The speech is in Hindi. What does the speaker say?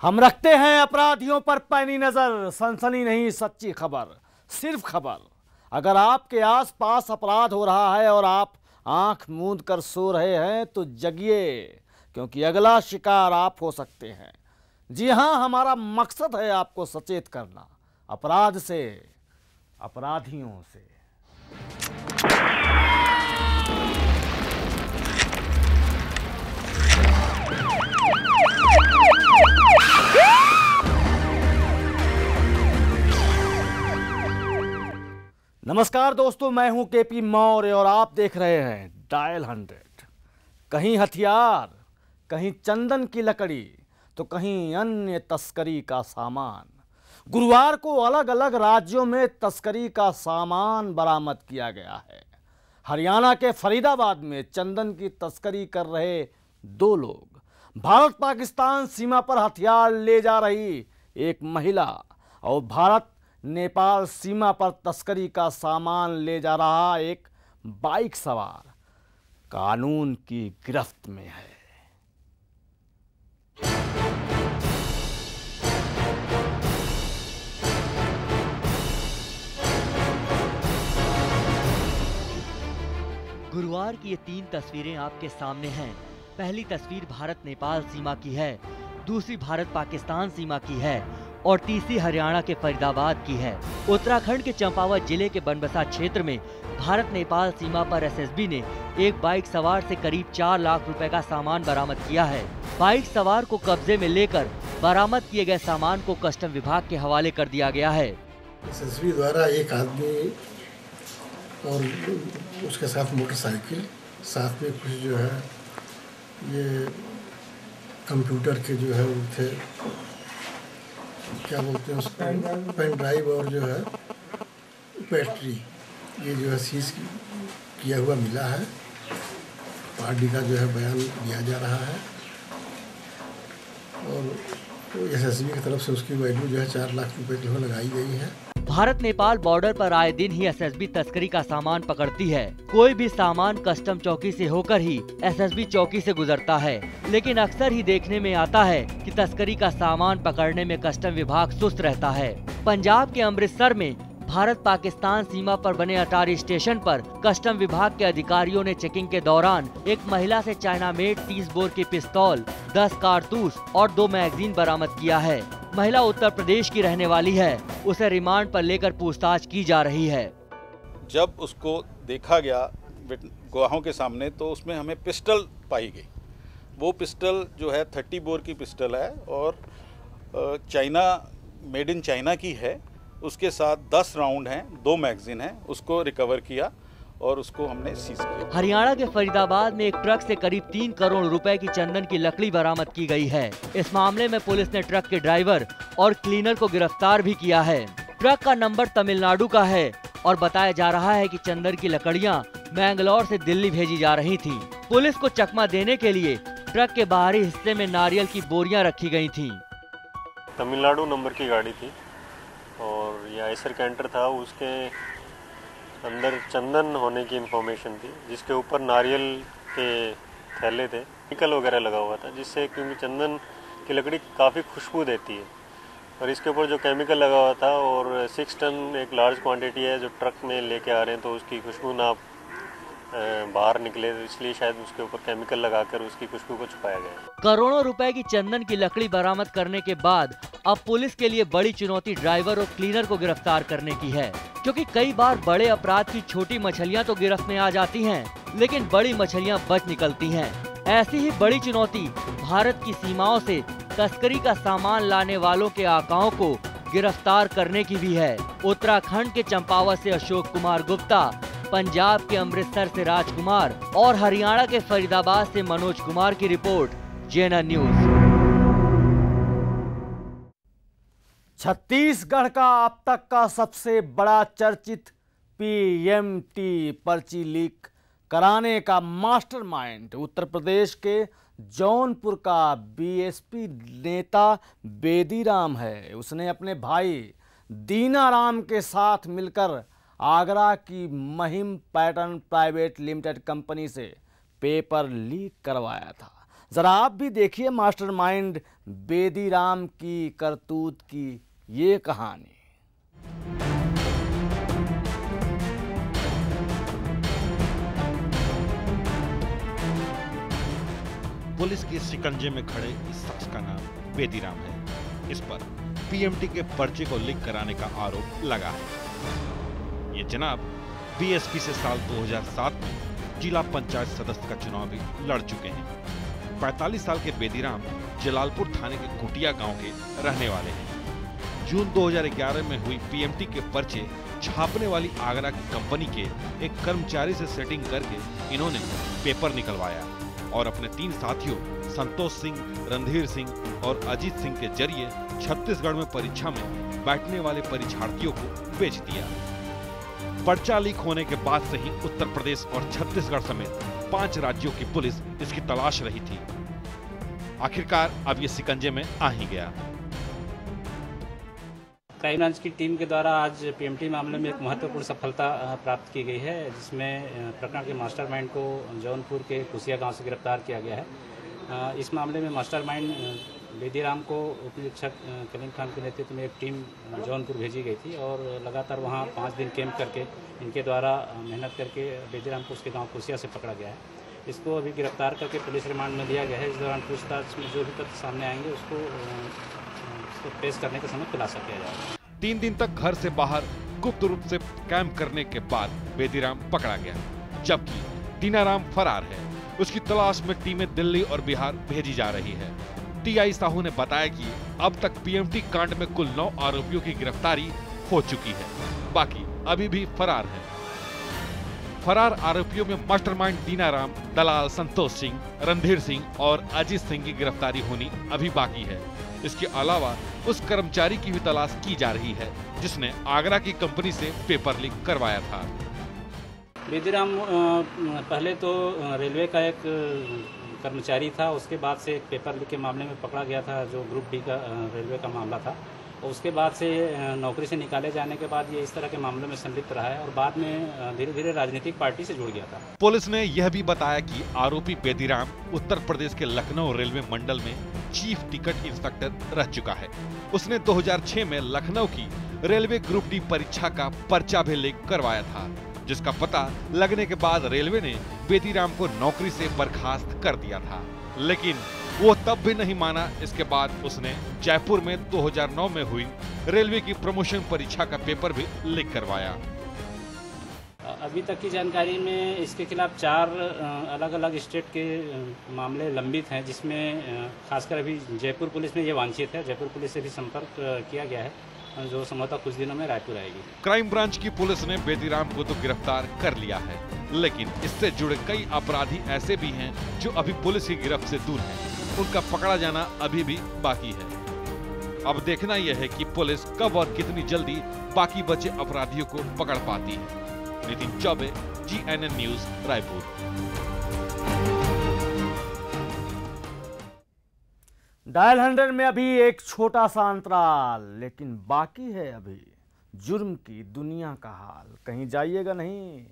हम रखते हैं अपराधियों पर पैनी नजर, सनसनी नहीं सच्ची खबर, सिर्फ खबर। अगर आपके आसपास अपराध हो रहा है और आप आंख मूंद कर सो रहे हैं तो जगिए, क्योंकि अगला शिकार आप हो सकते हैं। जी हां, हमारा मकसद है आपको सचेत करना, अपराध से, अपराधियों से। नमस्कार दोस्तों, मैं हूं केपी मौर्य और आप देख रहे हैं डायल 100। कहीं हथियार, कहीं चंदन की लकड़ी, तो कहीं अन्य तस्करी का सामान। गुरुवार को अलग अलग राज्यों में तस्करी का सामान बरामद किया गया है। हरियाणा के फरीदाबाद में चंदन की तस्करी कर रहे दो लोग, भारत पाकिस्तान सीमा पर हथियार ले जा रही एक महिला और भारत नेपाल सीमा पर तस्करी का सामान ले जा रहा एक बाइक सवार कानून की गिरफ्त में है। गुरुवार की ये तीन तस्वीरें आपके सामने हैं। पहली तस्वीर भारत नेपाल सीमा की है, दूसरी भारत पाकिस्तान सीमा की है और तीसरी हरियाणा के फरीदाबाद की है। उत्तराखंड के चंपावत जिले के बनबसा क्षेत्र में भारत नेपाल सीमा पर एसएसबी ने एक बाइक सवार से करीब 4 लाख रुपए का सामान बरामद किया है। बाइक सवार को कब्जे में लेकर बरामद किए गए सामान को कस्टम विभाग के हवाले कर दिया गया है। एसएसबी द्वारा एक आदमी और उसके साथ मोटरसाइकिल, साथ में कुछ जो है ये कंप्यूटर के जो है वो थे, क्या बोलते हैं उसको, पेन ड्राइव और जो है बैटरी, ये जो है सीज किया हुआ मिला है। पार्टी का जो है बयान दिया जा रहा है और एसएसबी की तरफ से उसकी वैल्यू जो है 4 लाख रुपए जो है लगाई गई है। भारत नेपाल बॉर्डर पर आए दिन ही एसएसबी तस्करी का सामान पकड़ती है। कोई भी सामान कस्टम चौकी से होकर ही एसएसबी चौकी से गुजरता है, लेकिन अक्सर ही देखने में आता है कि तस्करी का सामान पकड़ने में कस्टम विभाग सुस्त रहता है। पंजाब के अमृतसर में भारत पाकिस्तान सीमा पर बने अटारी स्टेशन पर कस्टम विभाग के अधिकारियों ने चेकिंग के दौरान एक महिला से चाइना मेड 30 बोर की पिस्तौल, 10 कारतूस और 2 मैगजीन बरामद किया है। महिला उत्तर प्रदेश की रहने वाली है, उसे रिमांड पर लेकर पूछताछ की जा रही है। जब उसको देखा गया गवाहों के सामने तो उसमें हमें पिस्टल पाई गई। वो पिस्टल जो है 30 बोर की पिस्टल है और चाइना मेड इन चाइना की है। उसके साथ 10 राउंड हैं, 2 मैगजीन हैं, उसको रिकवर किया और उसको हमने सीज किया। हरियाणा के फरीदाबाद में एक ट्रक से करीब 3 करोड़ रुपए की चंदन की लकड़ी बरामद की गई है। इस मामले में पुलिस ने ट्रक के ड्राइवर और क्लीनर को गिरफ्तार भी किया है। ट्रक का नंबर तमिलनाडु का है और बताया जा रहा है कि चंदन की लकड़ियां मैंगलोर से दिल्ली भेजी जा रही थी। पुलिस को चकमा देने के लिए ट्रक के बाहरी हिस्से में नारियल की बोरियां रखी गयी थी। तमिलनाडु नंबर की गाड़ी थी और ये आइसर कैंटर था, उसके अंदर चंदन होने की इन्फॉर्मेशन थी, जिसके ऊपर नारियल के थैले थे, केमिकल वगैरह लगा हुआ था, जिससे क्योंकि चंदन की लकड़ी काफ़ी खुशबू देती है और इसके ऊपर जो केमिकल लगा हुआ था और 6 टन एक लार्ज क्वांटिटी है जो ट्रक में लेके आ रहे हैं, तो उसकी खुशबू ना बाहर निकले, तो इसलिए शायद उसके ऊपर केमिकल लगाकर उसकी खुशबू को छुपाया गया। करोड़ों रुपए की चंदन की लकड़ी बरामद करने के बाद अब पुलिस के लिए बड़ी चुनौती ड्राइवर और क्लीनर को गिरफ्तार करने की है, क्योंकि कई बार बड़े अपराध की छोटी मछलियां तो गिरफ्त में आ जाती हैं, लेकिन बड़ी मछलियां बच निकलती हैं। ऐसी ही बड़ी चुनौती भारत की सीमाओं से तस्करी का सामान लाने वालों के आकाओं को गिरफ्तार करने की भी है। उत्तराखंड के चंपावत से अशोक कुमार गुप्ता, पंजाब के अमृतसर से राजकुमार और हरियाणा के फरीदाबाद से मनोज कुमार की रिपोर्ट, जेएनएन न्यूज। छत्तीसगढ़ का अब तक का सबसे बड़ा चर्चित पीएमटी पर्ची लीक कराने का मास्टरमाइंड उत्तर प्रदेश के जौनपुर का बीएसपी नेता बेदीराम है। उसने अपने भाई दीनाराम के साथ मिलकर आगरा की महिम पैटर्न प्राइवेट लिमिटेड कंपनी से पेपर लीक करवाया था। जरा आप भी देखिए मास्टरमाइंड बेदीराम की करतूत की ये कहानी। पुलिस के शिकंजे में खड़े इस शख्स का नाम बेदीराम है। इस पर पीएमटी के पर्चे को लीक कराने का आरोप लगा है। ये जनाब बीएसपी से साल 2007 में जिला पंचायत सदस्य का चुनाव भी लड़ चुके हैं। 45 साल के बेदीराम जलालपुर थाने के कुटिया गांव के रहने वाले हैं। जून 2011 में हुई पीएमटी के पर्चे छापने वाली आगरा की कंपनी के एक कर्मचारी से सेटिंग करके इन्होंने पेपर निकलवाया और अपने 3 साथियों संतोष सिंह, रणधीर सिंह और अजीत सिंह के जरिए छत्तीसगढ़ में परीक्षा में बैठने वाले परीक्षार्थियों को बेच दिया। पर्चा लीक होने के बाद से ही उत्तर प्रदेश और छत्तीसगढ़ समेत 5 राज्यों की पुलिस इसकी तलाश रही थी। आखिरकार अब ये शिकंजे में आ ही गया। क्राइम ब्रांच की टीम के द्वारा आज पीएमटी मामले में एक महत्वपूर्ण सफलता प्राप्त की गई है, जिसमें प्रकरण के मास्टरमाइंड को जौनपुर के कुसिया गांव से गिरफ्तार किया गया है। इस मामले में मास्टरमाइंड बेदीराम को उप निरीक्षक कलीम खान के नेतृत्व में एक टीम जौनपुर भेजी गई थी और लगातार वहां 5 दिन कैंप करके इनके द्वारा मेहनत करके बेदीराम को उसके गाँव कुसिया से पकड़ा गया है। इसको अभी गिरफ्तार करके पुलिस रिमांड में लिया गया है। इस दौरान पूछताछ में जो भी तथ्य सामने आएंगे उसको पेश करने का समय खुलासा किया जाएगा। 3 दिन तक घर से बाहर गुप्त रूप से कैंप करने के बाद बेदीराम पकड़ा गया, जबकि दीनाराम फरार है। उसकी तलाश में टीमें दिल्ली और बिहार भेजी जा रही है। टीआई साहू ने बताया कि अब तक पीएमटी कांड में कुल 9 आरोपियों की गिरफ्तारी हो चुकी है, बाकी अभी भी फरार है। फरार आरोपियों में मास्टरमाइंड दीनाराम, दलाल संतोष सिंह, रणधीर सिंह और अजीत सिंह की गिरफ्तारी होनी अभी बाकी है। इसके अलावा उस कर्मचारी की भी तलाश की जा रही है जिसने आगरा की कंपनी से पेपर लीक करवाया था। बेदीराम पहले तो रेलवे का एक कर्मचारी था, उसके बाद से एक पेपर लीक के मामले में पकड़ा गया था, जो ग्रुप डी का रेलवे का मामला था। और उसके बाद से नौकरी से निकाले जाने के बाद ये इस तरह के मामलों में संलिप्त रहा है और बाद में धीरे धीरे राजनीतिक पार्टी से जुड़ गया था। पुलिस ने यह भी बताया कि आरोपी बेदीराम उत्तर प्रदेश के लखनऊ रेलवे मंडल में चीफ टिकट इंस्पेक्टर रह चुका है। उसने 2006 में लखनऊ की रेलवे ग्रुप डी परीक्षा का पर्चा भी लीक करवाया था, जिसका पता लगने के बाद रेलवे ने बेदीराम को नौकरी से बर्खास्त कर दिया था, लेकिन वो तब भी नहीं माना। इसके बाद उसने जयपुर में 2009 में हुई रेलवे की प्रमोशन परीक्षा का पेपर भी लीक करवाया। अभी तक की जानकारी में इसके खिलाफ 4 अलग अलग स्टेट के मामले लंबित हैं, जिसमें खासकर अभी जयपुर पुलिस में ये वांछित है। जयपुर पुलिस से भी संपर्क किया गया है, जो संभवतः कुछ दिनों में रायपुर आएगी। क्राइम ब्रांच की पुलिस ने बेदीराम को तो गिरफ्तार कर लिया है, लेकिन इससे जुड़े कई अपराधी ऐसे भी हैं जो अभी पुलिस की गिरफ्त से दूर हैं। उनका पकड़ा जाना अभी भी बाकी है। अब देखना यह है कि पुलिस कब और कितनी जल्दी बाकी बचे अपराधियों को पकड़ पाती है। Nitin Choubey, GNN news, Raipur. Dial 100 में अभी एक छोटा सा अंतराल, लेकिन बाकी है अभी जुर्म की दुनिया का हाल। कहीं जाइएगा नहीं।